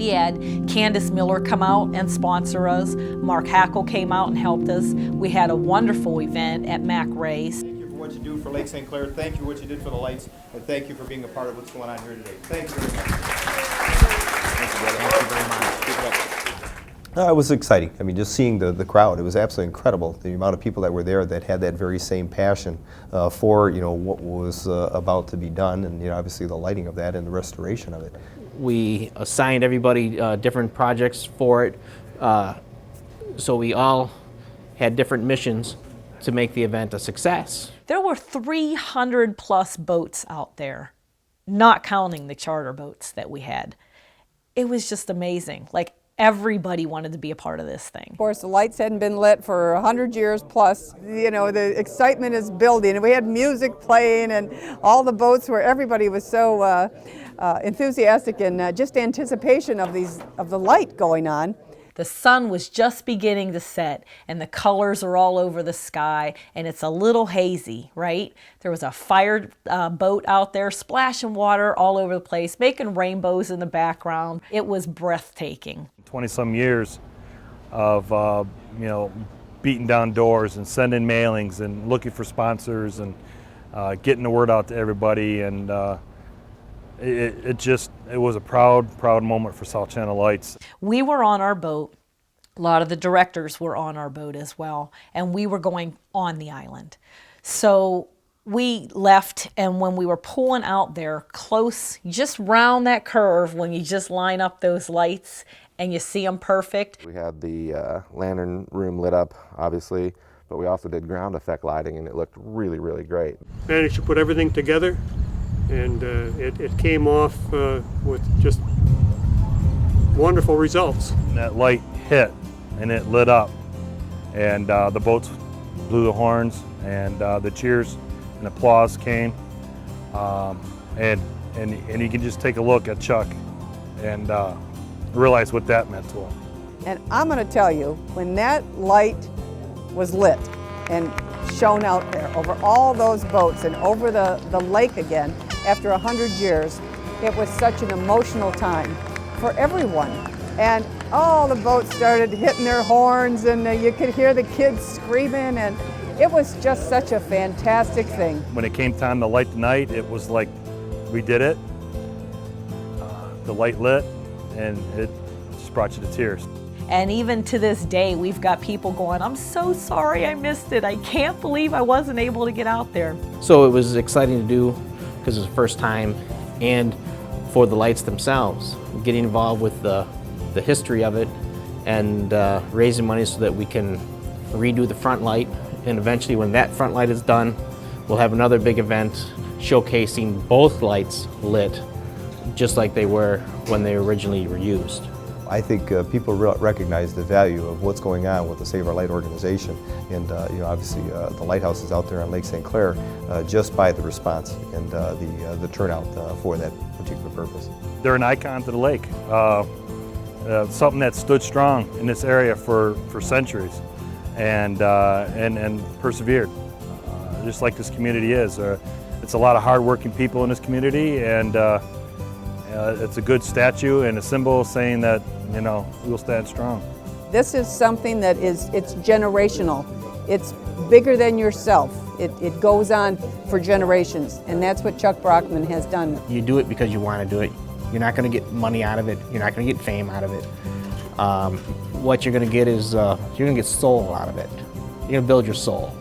We had Candace Miller come out and sponsor us. Mark Hackle came out and helped us. We had a wonderful event at Mac Ray's. Thank you for what you do for Lake St. Clair. Thank you for what you did for the lights. And thank you for being a part of what's going on here today. Thank you very much. Thank you, brother. Thank you very much. Keep it up. It was exciting. I mean, just seeing the crowd, it was absolutely incredible. The amount of people that were there that had that very same passion for, what was about to be done, and obviously the lighting of that and the restoration of it. We assigned everybody different projects for it, so we all had different missions to make the event a success. There were 300 plus boats out there, not counting the charter boats that we had. It was just amazing. Like, everybody wanted to be a part of this thing. Of course, the lights hadn't been lit for 100 years plus. The excitement is building. And we had music playing and all the boats where everybody was so enthusiastic and just anticipation of the light going on. The sun was just beginning to set and the colors are all over the sky and it's a little hazy, right? There was a fire boat out there splashing water all over the place, making rainbows in the background. It was breathtaking. 20-some years of beating down doors and sending mailings and looking for sponsors and getting the word out to everybody, and it was a proud moment for South Channel Lights. We were on our boat. A lot of the directors were on our boat as well, and we were going on the island. So we left, and when we were pulling out there close, just round that curve, when you just line up those lights and you see them perfect. We had the lantern room lit up, obviously, but we also did ground effect lighting, and it looked really, really great. Managed to put everything together, and it came off with just wonderful results. And that light hit, and it lit up, and the boats blew the horns, and the cheers and applause came, and you can just take a look at Chuck and realize what that meant to him. And I'm going to tell you, when that light was lit and shone out there over all those boats and over the lake again, after 100 years, it was such an emotional time for everyone. And all the boats started hitting their horns, and you could hear the kids screaming, and it was just such a fantastic thing. When it came time to light the night, it was like we did it. The light lit, and it just brought you to tears. And even to this day, we've got people going, I'm so sorry I missed it. I can't believe I wasn't able to get out there. So it was exciting to do because it was the first time, and for the lights themselves, getting involved with the history of it, and raising money so that we can redo the front light. And eventually, when that front light is done, we'll have another big event showcasing both lights lit just like they were when they originally were used. I think people recognize the value of what's going on with the Save Our Light organization, and obviously the lighthouses out there on Lake St. Clair, just by the response and the turnout for that particular purpose. They're an icon to the lake, something that stood strong in this area for centuries, and persevered, just like this community is. It's a lot of hard-working people in this community, and it's a good statue and a symbol saying that, we'll stand strong. This is something that it's generational. It's bigger than yourself. It goes on for generations, and that's what Chuck Brockman has done. You do it because you want to do it. You're not going to get money out of it. You're not going to get fame out of it. What you're going to get is, you're going to get soul out of it. You're going to build your soul.